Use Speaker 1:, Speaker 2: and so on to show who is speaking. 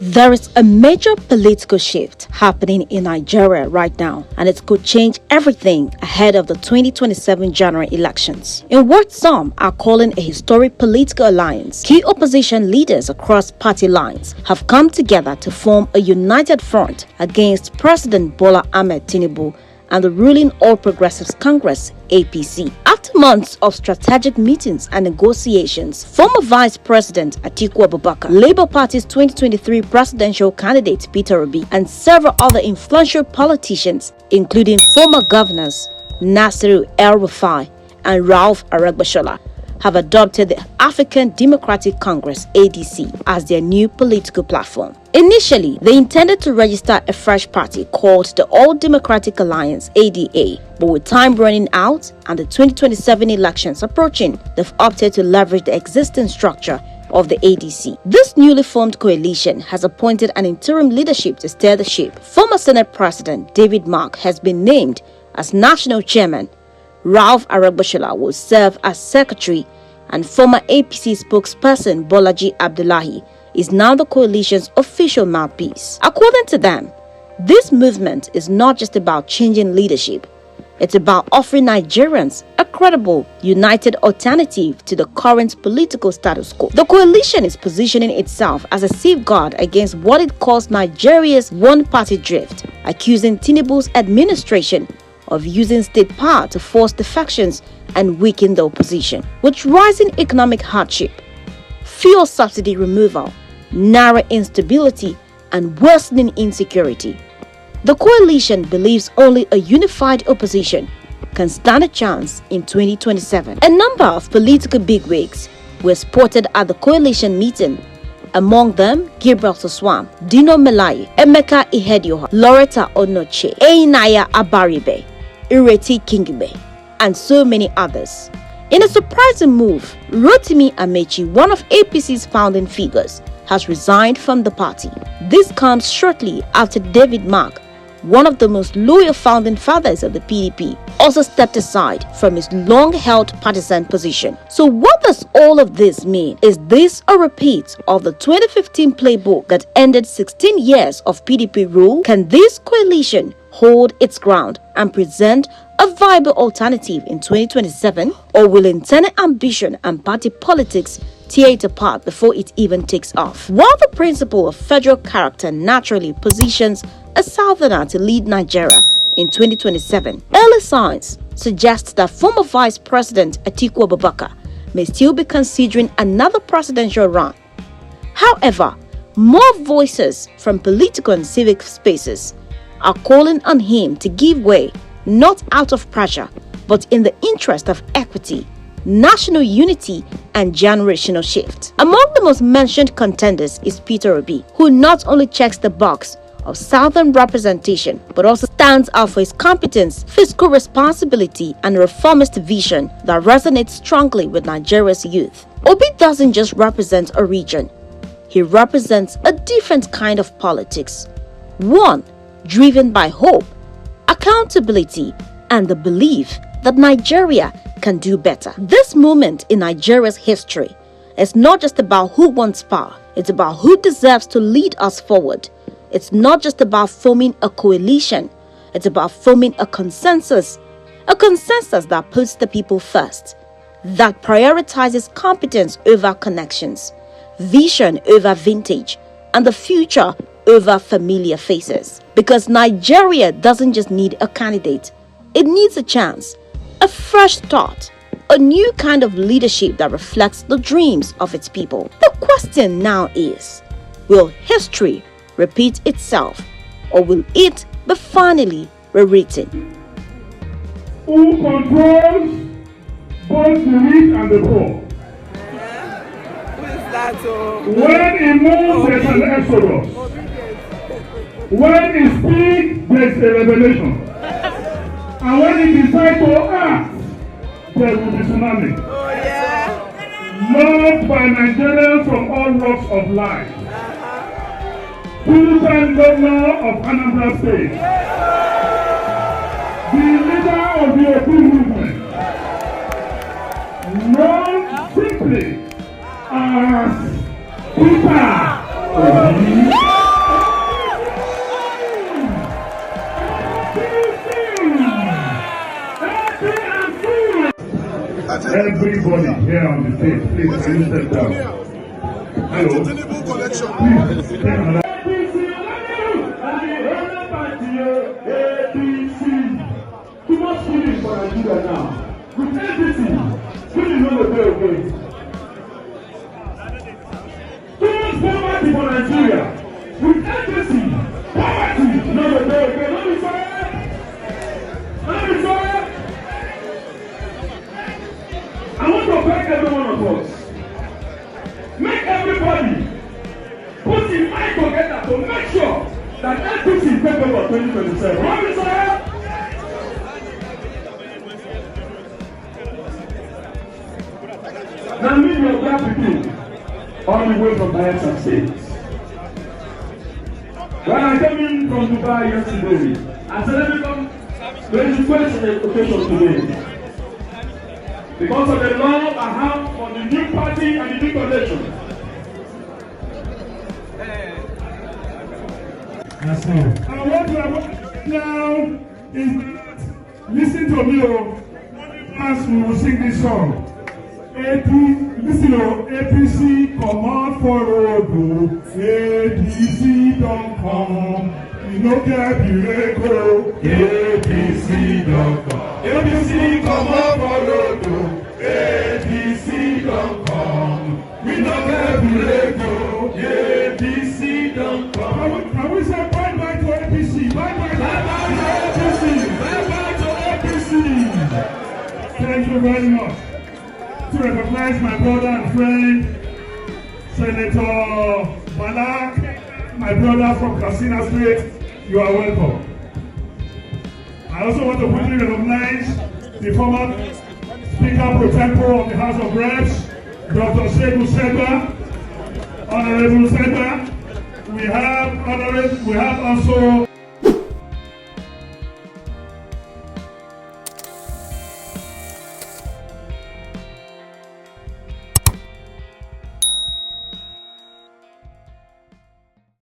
Speaker 1: There is a major political shift happening in Nigeria right now, and it could change everything ahead of the 2027 general elections. In what some are calling a historic political alliance, key opposition leaders across party lines have come together to form a united front against President Bola Tinubu and the ruling All Progressives Congress, APC. After months of strategic meetings and negotiations, former Vice President Atiku Abubakar, Labour Party's 2023 presidential candidate Peter Obi, and several other influential politicians, including former governors Nasiru El-Rufai and Ralph Aregbesola, have adopted the African Democratic Congress ADC as their new political platform. Initially, they intended to register a fresh party called the All Democratic Alliance ADA, but with time running out and the 2027 elections approaching, they've opted to leverage the existing structure of the ADC. This newly formed coalition has appointed an interim leadership to steer the ship. Former Senate President David Mark has been named as national chairman. Ralph Aregbesola will serve as secretary, and former APC spokesperson Bolaji Abdullahi is now the coalition's official mouthpiece. According to them, this movement is not just about changing leadership, it's about offering Nigerians a credible, united alternative to the current political status quo. The coalition is positioning itself as a safeguard against what it calls Nigeria's one-party drift, accusing Tinubu's administration of using state power to force defections and weaken the opposition. With rising economic hardship, fuel subsidy removal, narrow instability, and worsening insecurity, the coalition believes only a unified opposition can stand a chance in 2027. A number of political bigwigs were spotted at the coalition meeting, among them Gabriel Soswam, Dino Melaye, Emeka Ihedioha, Loretta Onoche, Einaya Abaribe, Ireti Kingibe, and so many others. In a surprising move, Rotimi Amechi, one of APC's founding figures, has resigned from the party. This comes shortly after David Mark, one of the most loyal founding fathers of the PDP, also stepped aside from his long-held partisan position. So what does all of this mean? Is this a repeat of the 2015 playbook that ended 16 years of PDP rule? Can this coalition hold its ground and present a viable alternative in 2027, or will internal ambition and party politics tear it apart before it even takes off? While the principle of federal character naturally positions a southerner to lead Nigeria in 2027, early signs suggest that former Vice President Atiku Abubakar may still be considering another presidential run. However, more voices from political and civic spaces are calling on him to give way, not out of pressure, but in the interest of equity, national unity, and generational shift. Among the most mentioned contenders is Peter Obi, who not only checks the box of Southern representation, but also stands out for his competence, fiscal responsibility, and reformist vision that resonates strongly with Nigeria's youth. Obi doesn't just represent a region, he represents a different kind of politics. One driven by hope, accountability, and the belief that Nigeria can do better. This moment in Nigeria's history is not just about who wants power, it's about who deserves to lead us forward. It's not just about forming a coalition, it's about forming a consensus that puts the people first, that prioritizes competence over connections, vision over vintage, and the future over familiar faces. Because Nigeria doesn't just need a candidate, it needs a chance, a fresh start, a new kind of leadership that reflects the dreams of its people. The question now is, will history repeat itself, or will it be finally rewritten?
Speaker 2: Who controls both the rich and the poor?
Speaker 3: Who is that?
Speaker 2: When he moves, there's an exodus. When he speaks, there's a revelation. And when he decides to act, there will be tsunami.
Speaker 3: Oh, yeah.
Speaker 2: Loved by Nigerians from all walks of life. Two-time governor of Anambra State. The leader of the Obi movement. Known simply as Peter Obi. Everybody here on the stage, please, can you step down? Hello. Please, take another. APC. Too much feeling for Nigeria now. With APC, feeling on the way again. Too much poverty for Nigeria. With APC, poverty, no the way again. Let me say it. Let me say it. I want to beg every one of us. Make everybody put in mind together to make sure that APC is take over 2027. What is that? Now meet your black people all the way from Bayelsa State. When I came in from Dubai yesterday, I said let me come to the occasion today. Because of the love I have for the new party and the new coalition. That's all. And what we are now is listen to me, as we will sing this song. Listen to APC, come on for road, APC don't come. You know get the APC don't come. APC come on for road, APC don't come. We don't get the APC don't come. Can we say bye bye to APC? Bye bye to APC. Bye bye to APC. Thank you very much. To recognize my brother and friend, Senator Balak, my brother from Katsina State, you are welcome. I also want to quickly recognize the former Speaker Pro Tempore of the House of Reps, Dr. Segun Segba, Honorable Segba. We have also